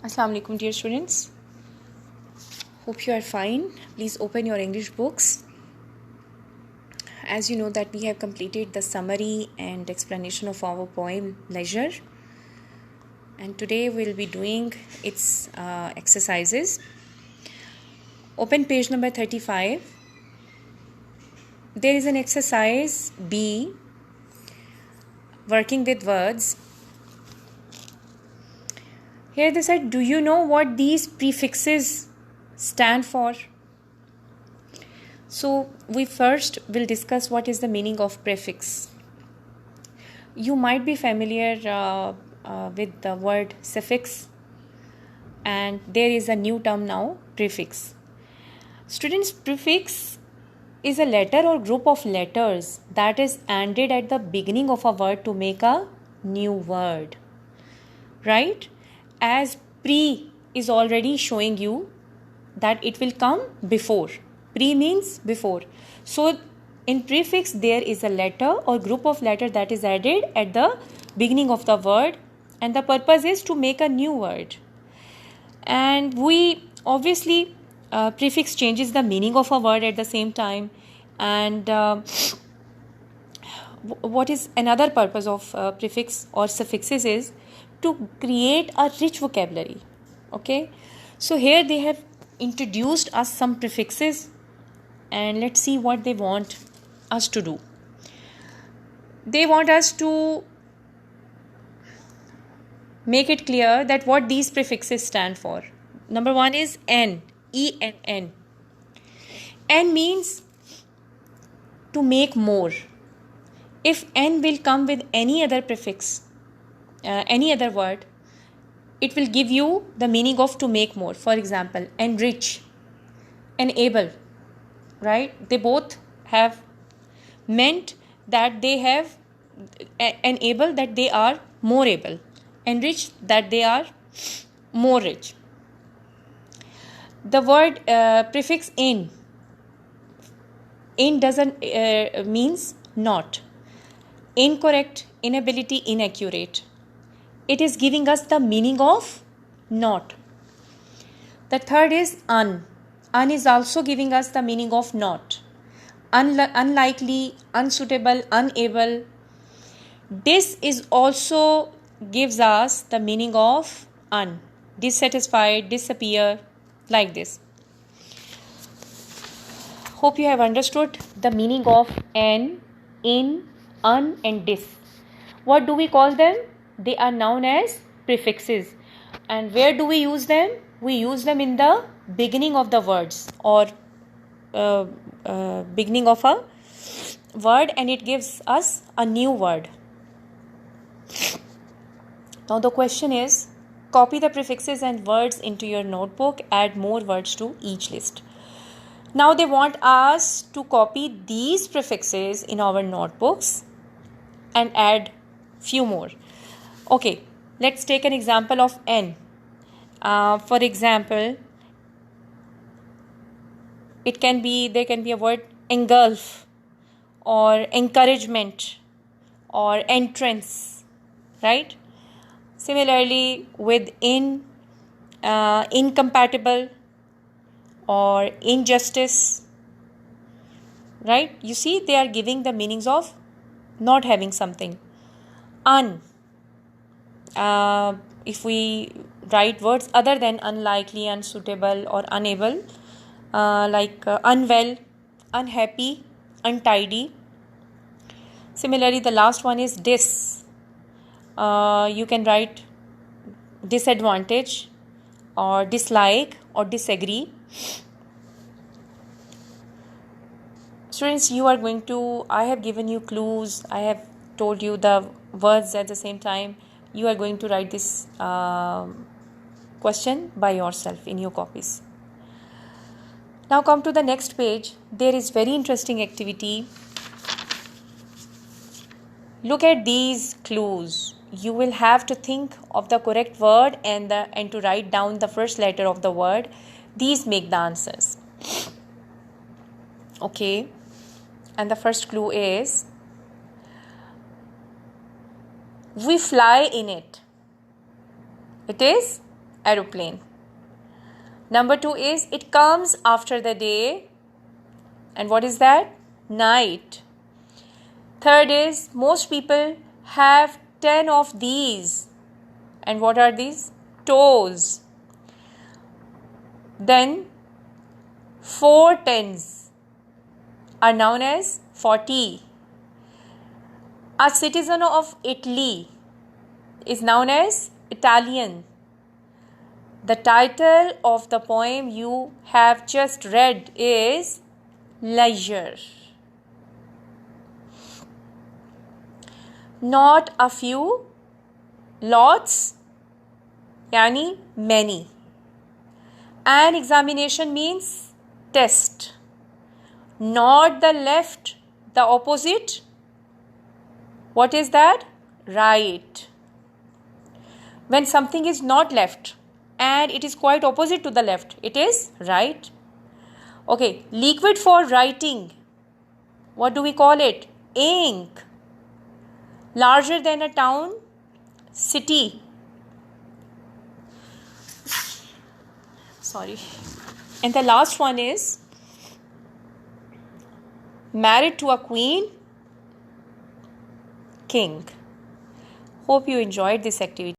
Assalamu alaikum, dear students. Hope you are fine. Please open your English books. As you know that we have completed the summary and explanation of our poem Leisure, and today we'll be doing its exercises. Open page number 35. There is an exercise B, working with words. Here they said, do you know what these prefixes stand for? So we first will discuss what is the meaning of prefix. You might be familiar with the word suffix, and there is a new term now, prefix. Students, prefix is a letter or group of letters that is added at the beginning of a word to make a new word, right? As pre is already showing you that it will come before. Pre means before. So in prefix there is a letter or group of letters that is added at the beginning of the word, and the purpose is to make a new word. And we obviously prefix changes the meaning of a word at the same time. And what is another purpose of prefix or suffixes is to create a rich vocabulary. Okay, so here they have introduced us some prefixes, and let's see what they want us to do. They want us to make it clear that what these prefixes stand for. Number one is N, E-N-N. N means to make more. If N will come with any other prefix, any other word, it will give you the meaning of to make more. For example, enrich, enable, right? They both have meant that they have enable, that they are more able, enrich, that they are more rich. The word prefix in doesn't means not. Incorrect, inability, inaccurate. It is giving us the meaning of not. The third is un. Un is also giving us the meaning of not. Unlikely, unsuitable, unable. This is also gives us the meaning of un. Dissatisfied, disappear, like this. Hope you have understood the meaning of an, in, un and dis. What do we call them? They are known as prefixes. And where do we use them? We use them in the beginning of the words, or beginning of a word, and it gives us a new word. Now the question is, copy the prefixes and words into your notebook, add more words to each list. Now they want us to copy these prefixes in our notebooks and add few more. Okay, let's take an example of N. For example, there can be a word engulf, or encouragement, or entrance, right? Similarly with in, incompatible, or injustice, right? You see, they are giving the meanings of not having something. Un, if we write words other than unlikely, unsuitable, or unable, like unwell, unhappy, untidy. Similarly, the last one is dis. You can write disadvantage, or dislike, or disagree. Students, I have given you clues, I have told you the words at the same time. You are going to write this question by yourself in your copies. Now come to the next page. There is very interesting activity. Look at these clues. You will have to think of the correct word and to write down the first letter of the word. These make the answers. Okay. And the first clue is, we fly in it. It is aeroplane. Number 2 is it comes after the day. And what is that? Night. Third is most people have 10 of these. And what are these? Toes. Then 4 tens are known as 40. A citizen of Italy is known as Italian. The title of the poem you have just read is Leisure. Not a few, lots, yani many. An examination means test. Not the left, the opposite. What is that? Right. When something is not left and it is quite opposite to the left, it is right. Okay, liquid for writing. What do we call it? Ink. Larger than a town, city. Sorry. And the last one is married to a queen, king. Hope you enjoyed this activity.